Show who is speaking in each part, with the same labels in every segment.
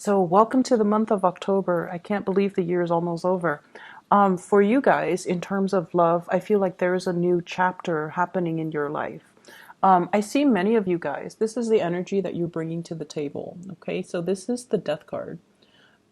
Speaker 1: So, welcome to the month of October. I can't believe the year is almost over. For you guys, in terms of love, I feel like there is a new chapter happening in your life. I see many of you guys. This is the energy that you're bringing to the table. Okay, so this is the Death card.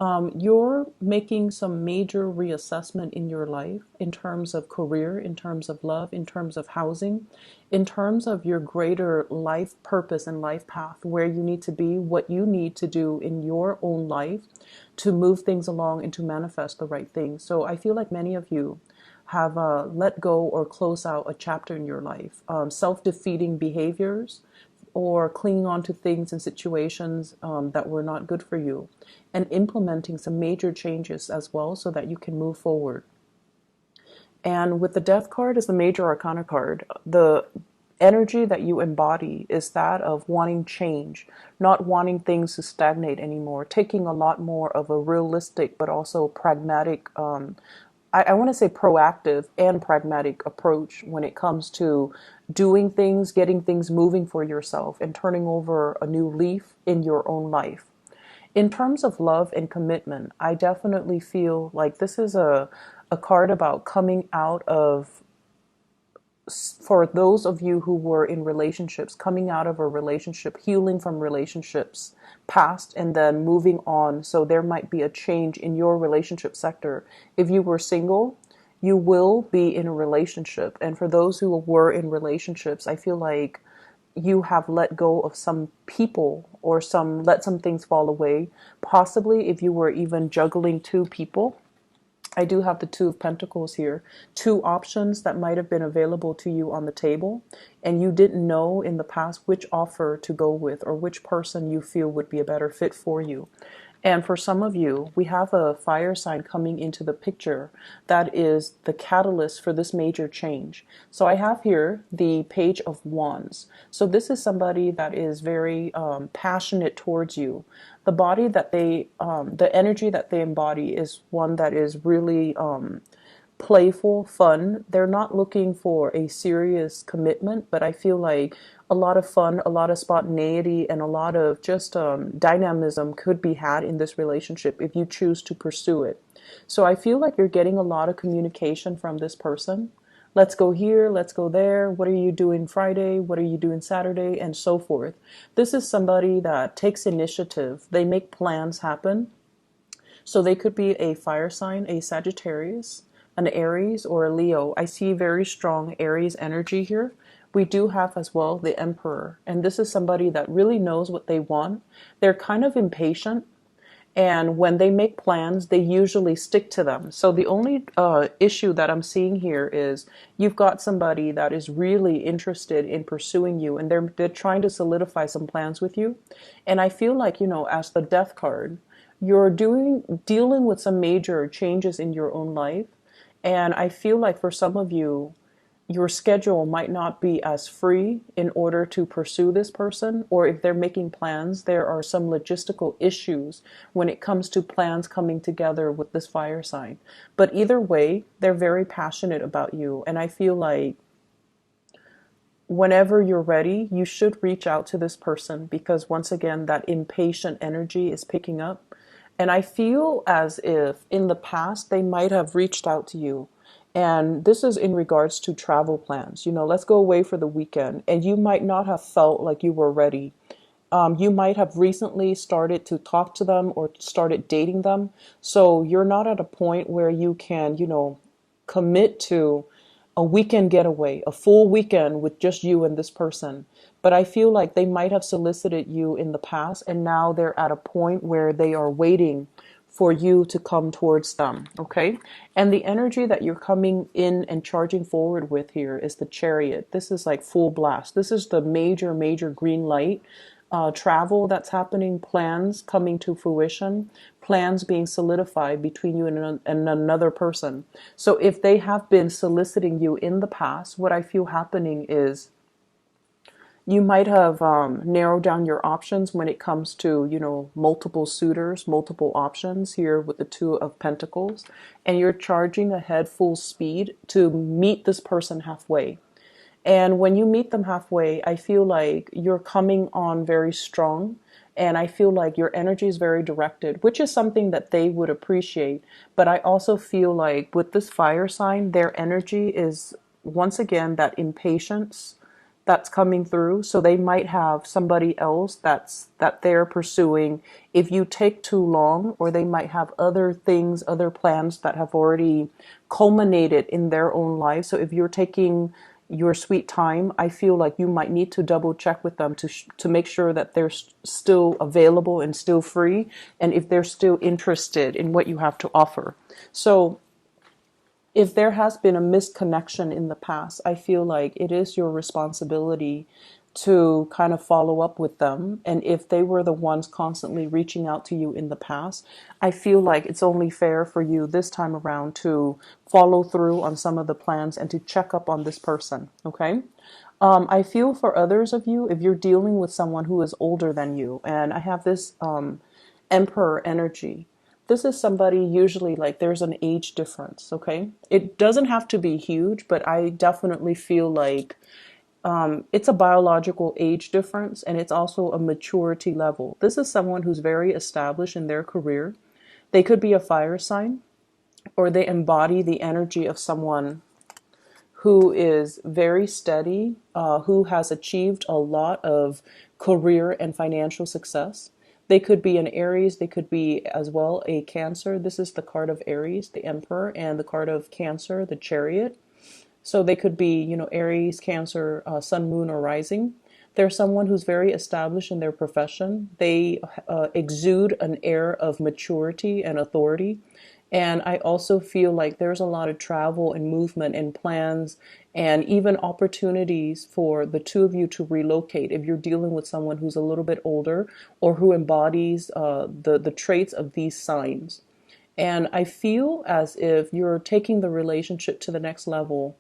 Speaker 1: You're making some major reassessment in your life in terms of career, in terms of love, in terms of housing, in terms of your greater life purpose and life path, where you need to be, what you need to do in your own life to move things along and to manifest the right things. So I feel like many of you have let go or close out a chapter in your life. Self-defeating behaviors, or clinging on to things and situations that were not good for you, and implementing some major changes as well so that you can move forward. And with the Death card as the major arcana card, the energy that you embody is that of wanting change, not wanting things to stagnate anymore, taking a lot more of a realistic but also pragmatic, I want to say proactive and pragmatic approach when it comes to doing things, getting things moving for yourself, and turning over a new leaf in your own life. In terms of love and commitment, I definitely feel like this is a card about coming out of, for those of you who were in relationships, coming out of a relationship, healing from relationships past, and then moving on. So there might be a change in your relationship sector. If you were single, you will be in a relationship. And for those who were in relationships, I feel like you have let go of some people or let some things fall away. Possibly if you were even juggling two people. I do have the Two of Pentacles here. Two options that might have been available to you on the table, and you didn't know in the past which offer to go with or which person you feel would be a better fit for you. And for some of you, we have a fire sign coming into the picture that is the catalyst for this major change. So I have here the Page of Wands. So this is somebody that is very passionate towards you. The body that the energy that they embody is one that is really playful, fun. They're not looking for a serious commitment, but I feel like a lot of fun, a lot of spontaneity, and a lot of just dynamism could be had in this relationship if you choose to pursue it. So I feel like you're getting a lot of communication from this person. Let's go here, let's go there. What are you doing Friday? What are you doing Saturday? And so forth. This is somebody that takes initiative. They make plans happen. So they could be a fire sign, a Sagittarius, an Aries, or a Leo. I see very strong Aries energy here. We do have as well the Emperor. And this is somebody that really knows what they want. They're kind of impatient. And when they make plans, they usually stick to them. So the only issue that I'm seeing here is you've got somebody that is really interested in pursuing you, and they're trying to solidify some plans with you. And I feel like, as the Death card, you're dealing with some major changes in your own life. And I feel like for some of you, your schedule might not be as free in order to pursue this person, or if they're making plans, there are some logistical issues when it comes to plans coming together with this fire sign. But either way, they're very passionate about you, and I feel like whenever you're ready, you should reach out to this person, because once again, that impatient energy is picking up. And I feel as if in the past they might have reached out to you. And this is in regards to travel plans. Let's go away for the weekend. And you might not have felt like you were ready. You might have recently started to talk to them or started dating them. So you're not at a point where you can, commit to a weekend getaway, a full weekend with just you and this person. But I feel like they might have solicited you in the past, and now they're at a point where they are waiting for you to come towards them, okay? And the energy that you're coming in and charging forward with here is the Chariot. This is like full blast. This is the major, major green light. Travel that's happening, plans coming to fruition, plans being solidified between you and another person. So if they have been soliciting you in the past, what I feel happening is you might have narrowed down your options when it comes to, multiple suitors, multiple options here with the Two of Pentacles, and you're charging ahead full speed to meet this person halfway. And when you meet them halfway, I feel like you're coming on very strong And I feel like your energy is very directed, which is something that they would appreciate. But I also feel like with this fire sign, their energy is once again that impatience that's coming through. So they might have somebody else that they're pursuing if you take too long, or they might have other things, other plans that have already culminated in their own life. So if you're taking your sweet time, I feel like you might need to double check with them to make sure that they're still available and still free, and if they're still interested in what you have to offer. So if there has been a misconnection in the past, I feel like it is your responsibility to kind of follow up with them. And if they were the ones constantly reaching out to you in the past, I feel like it's only fair for you this time around to follow through on some of the plans and to check up on this person. Okay. I feel for others of you, if you're dealing with someone who is older than you, and I have this emperor energy. This is somebody usually like there's an age difference, okay? It doesn't have to be huge, but I definitely feel like it's a biological age difference, and it's also a maturity level. This is someone who's very established in their career. They could be a fire sign, or they embody the energy of someone who is very steady, who has achieved a lot of career and financial success. They could be an Aries, they could be as well a Cancer. This is the card of Aries, the Emperor, and the card of Cancer, the Chariot. So they could be, Aries, Cancer, Sun, Moon, or Rising. They're someone who's very established in their profession. They exude an air of maturity and authority. And I also feel like there's a lot of travel and movement and plans and even opportunities for the two of you to relocate if you're dealing with someone who's a little bit older or who embodies the traits of these signs. And I feel as if you're taking the relationship to the next level.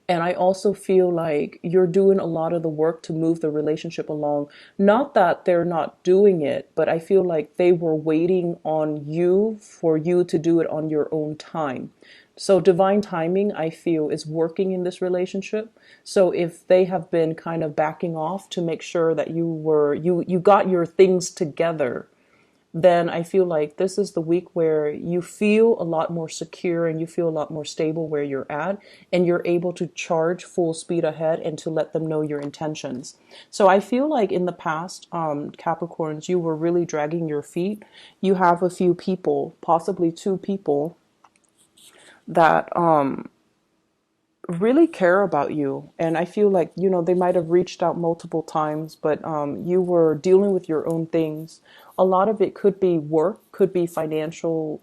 Speaker 1: And I also feel like you're doing a lot of the work to move the relationship along. Not that they're not doing it, but I feel like they were waiting on you for you to do it on your own time. So divine timing, I feel, is working in this relationship. So if they have been kind of backing off to make sure that you got your things together, then I feel like this is the week where you feel a lot more secure and you feel a lot more stable where you're at, and you're able to charge full speed ahead and to let them know your intentions. So I feel like in the past, Capricorns, you were really dragging your feet. You have a few people, possibly two people, that really care about you. And I feel like, they might have reached out multiple times, but you were dealing with your own things. A lot of it could be work, could be financial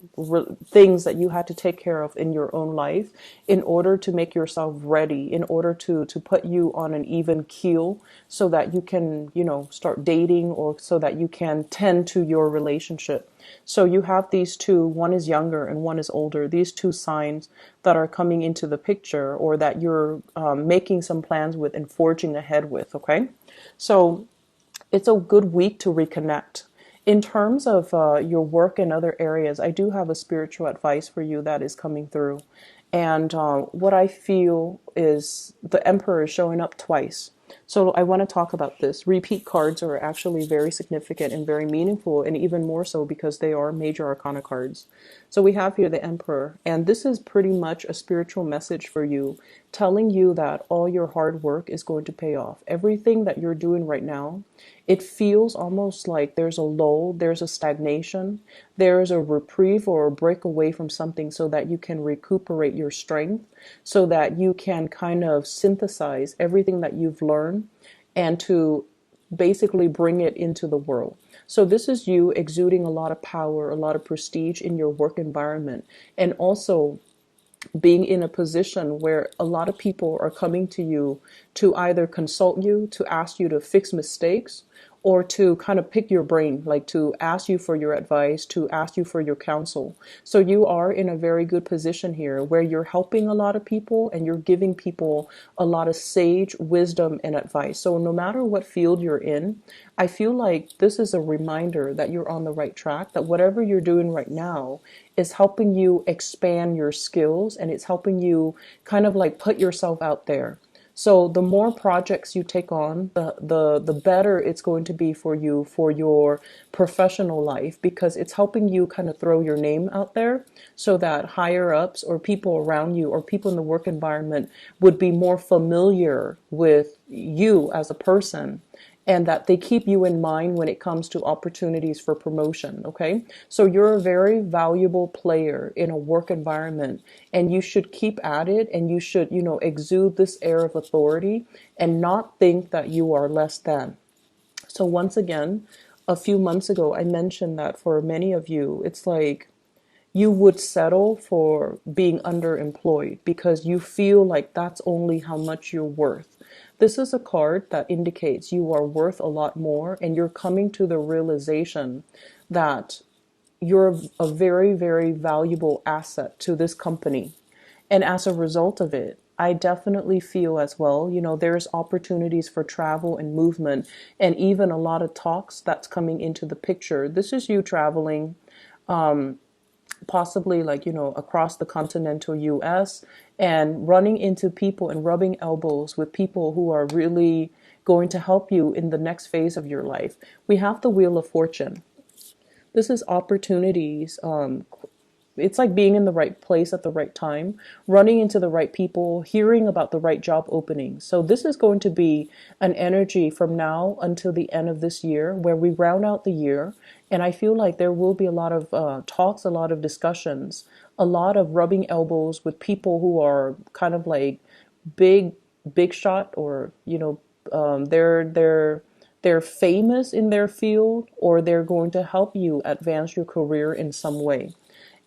Speaker 1: things that you had to take care of in your own life in order to make yourself ready, in order to put you on an even keel so that you can, start dating, or so that you can tend to your relationship. So you have these two, one is younger and one is older, these two signs that are coming into the picture, or that you're making some plans with and forging ahead with, okay? So it's a good week to reconnect. In terms of your work and other areas, I do have a spiritual advice for you that is coming through. And what I feel is the Emperor is showing up twice. So I want to talk about this. Repeat cards are actually very significant and very meaningful, and even more so because they are major arcana cards. So we have here the Emperor, and this is pretty much a spiritual message for you, telling you that all your hard work is going to pay off. Everything that you're doing right now, it feels almost like there's a lull, there's a stagnation, there's a reprieve or a break away from something so that you can recuperate your strength, so that you can kind of synthesize everything that you've learned and to basically bring it into the world. So this is you exuding a lot of power, a lot of prestige in your work environment, and also being in a position where a lot of people are coming to you to either consult you, to ask you to fix mistakes, or to kind of pick your brain, like to ask you for your advice, to ask you for your counsel. So you are in a very good position here where you're helping a lot of people and you're giving people a lot of sage wisdom and advice. So no matter what field you're in, I feel like this is a reminder that you're on the right track, that whatever you're doing right now is helping you expand your skills, and it's helping you kind of like put yourself out there. So the more projects you take on, the better it's going to be for you for your professional life, because it's helping you kind of throw your name out there so that higher ups or people around you or people in the work environment would be more familiar with you as a person, and that they keep you in mind when it comes to opportunities for promotion. Okay, so you're a very valuable player in a work environment, and you should keep at it, and you should, exude this air of authority and not think that you are less than. So once again, a few months ago I mentioned that for many of you it's like you would settle for being underemployed because you feel like that's only how much you're worth. This is a card that indicates you are worth a lot more, and you're coming to the realization that you're a very, very valuable asset to this company. And as a result of it, I definitely feel as well, there's opportunities for travel and movement, and even a lot of talks that's coming into the picture. This is you traveling, possibly like, across the continental US, and running into people and rubbing elbows with people who are really going to help you in the next phase of your life. We have the Wheel of Fortune. This is opportunities. It's like being in the right place at the right time, running into the right people, hearing about the right job openings. So this is going to be an energy from now until the end of this year where we round out the year. And I feel like there will be a lot of talks, a lot of discussions, a lot of rubbing elbows with people who are kind of like big, big shot, or, they're famous in their field, or they're going to help you advance your career in some way.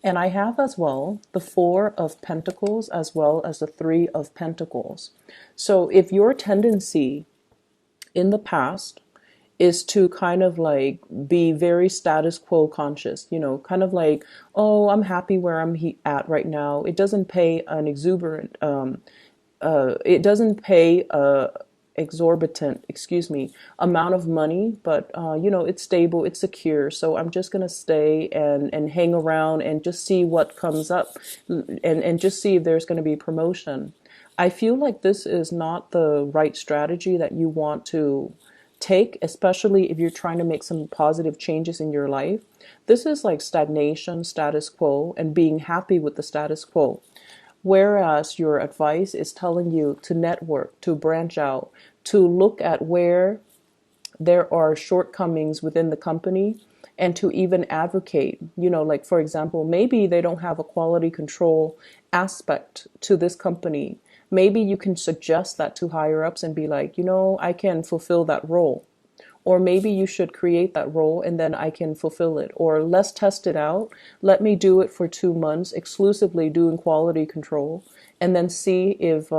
Speaker 1: And I have as well the Four of Pentacles as well as the Three of Pentacles. So if your tendency in the past is to kind of like be very status quo conscious, kind of like, oh, I'm happy where I'm at right now. It doesn't pay an exuberant, it doesn't pay a exorbitant, amount of money, but it's stable, it's secure. So I'm just gonna stay and hang around and just see what comes up, and just see if there's gonna be promotion. I feel like this is not the right strategy that you want to take, especially if you're trying to make some positive changes in your life. This is like stagnation, status quo, and being happy with the status quo. Whereas your advice is telling you to network, to branch out, to look at where there are shortcomings within the company, and to even advocate, like for example, maybe they don't have a quality control aspect to this company. Maybe you can suggest that to higher ups and be like, I can fulfill that role. Or maybe you should create that role and then I can fulfill it. Or let's test it out. Let me do it for 2 months, exclusively doing quality control, and then see if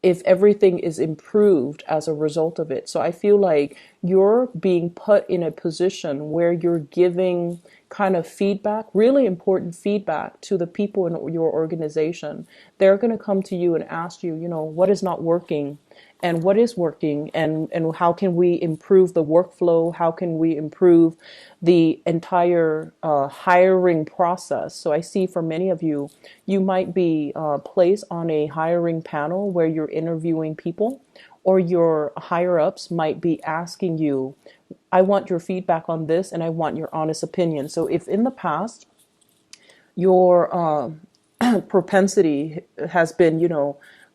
Speaker 1: everything is improved as a result of it. So I feel like you're being put in a position where you're giving kind of feedback, really important feedback to the people in your organization. They're going to come to you and ask you, what is not working and what is working, and how can we improve the workflow? How can we improve the entire hiring process? So I see for many of you, you might be placed on a hiring panel where you're interviewing people, or your higher ups might be asking you, I want your feedback on this and I want your honest opinion. So if in the past your propensity has been,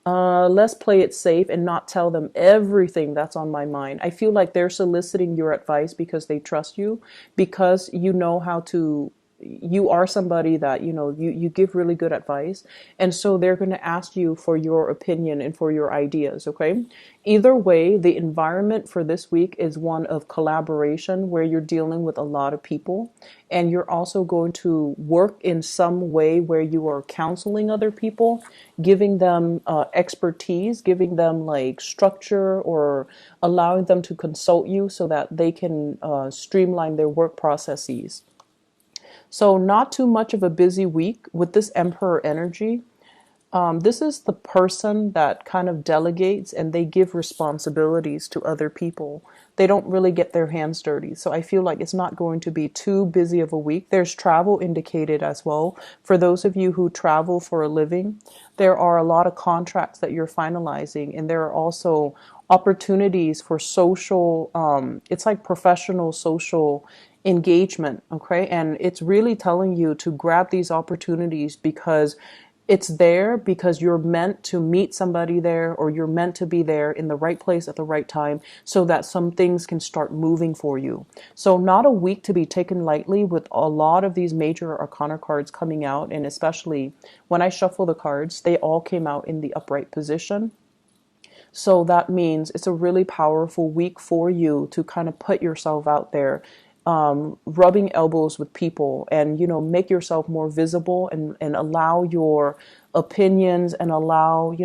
Speaker 1: let's play it safe and not tell them everything that's on my mind. I feel like they're soliciting your advice because they trust you, because you know how to, you are somebody that, you give really good advice. And so they're going to ask you for your opinion and for your ideas. Okay. Either way, the environment for this week is one of collaboration where you're dealing with a lot of people, and you're also going to work in some way where you are counseling other people, giving them expertise, giving them like structure, or allowing them to consult you so that they can streamline their work processes. So not too much of a busy week with this Emperor energy. This is the person that kind of delegates and they give responsibilities to other people. They don't really get their hands dirty. So I feel like it's not going to be too busy of a week. There's travel indicated as well. For those of you who travel for a living, there are a lot of contracts that you're finalizing, and there are also opportunities for social, it's like professional social engagement. Okay. And it's really telling you to grab these opportunities because it's there because you're meant to meet somebody there, or you're meant to be there in the right place at the right time so that some things can start moving for you. So not a week to be taken lightly with a lot of these major arcana cards coming out. And especially when I shuffle the cards, they all came out in the upright position. So that means it's a really powerful week for you to kind of put yourself out there, rubbing elbows with people, and, make yourself more visible, and allow your opinions, and allow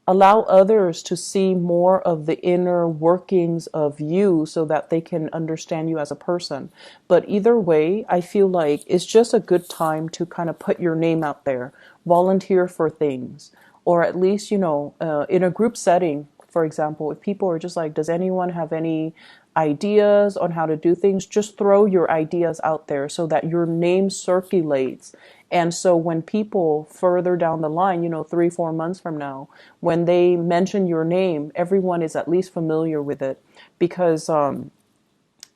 Speaker 1: others to see more of the inner workings of you so that they can understand you as a person. But either way, I feel like it's just a good time to kind of put your name out there, volunteer for things, or at least, in a group setting, for example, if people are just like, does anyone have any ideas on how to do things? Just throw your ideas out there so that your name circulates. And so when people further down the line, 3-4 months from now, when they mention your name, everyone is at least familiar with it. Because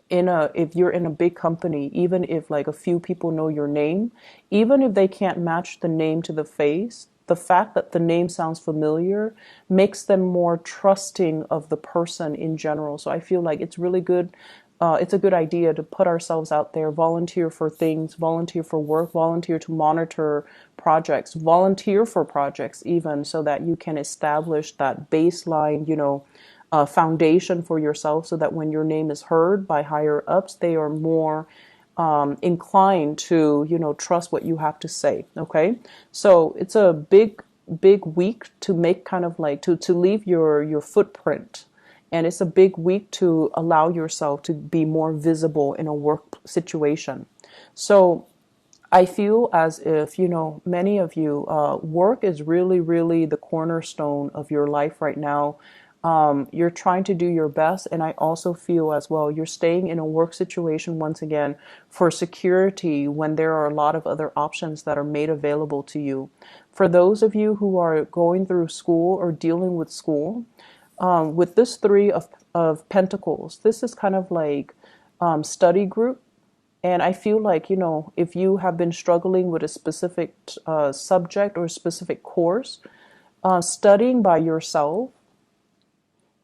Speaker 1: if you're in a big company, even if like a few people know your name, even if they can't match the name to the face, the fact that the name sounds familiar makes them more trusting of the person in general. So I feel like it's really good. It's a good idea to put ourselves out there, volunteer for things, volunteer for work, volunteer to monitor projects, volunteer for projects even, so that you can establish that baseline, foundation for yourself, so that when your name is heard by higher ups, they are more inclined to, trust what you have to say. Okay. So it's a big week to make kind of like to leave your footprint. And it's a big week to allow yourself to be more visible in a work situation. So I feel as if, many of you, work is really, really the cornerstone of your life right now. You're trying to do your best. And I also feel as well, you're staying in a work situation once again for security when there are a lot of other options that are made available to you. For those of you who are going through school or dealing with school, with this Three of Pentacles, this is kind of like study group. And I feel like, if you have been struggling with a specific subject or a specific course, studying by yourself,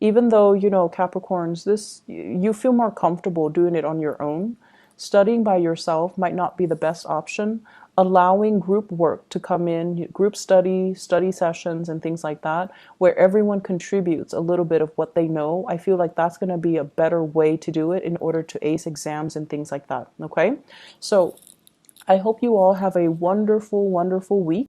Speaker 1: even though, Capricorns, you feel more comfortable doing it on your own, studying by yourself might not be the best option. Allowing group work to come in, group study sessions and things like that, where everyone contributes a little bit of what they know, I feel like that's going to be a better way to do it in order to ace exams and things like that. Okay. So I hope you all have a wonderful, wonderful week.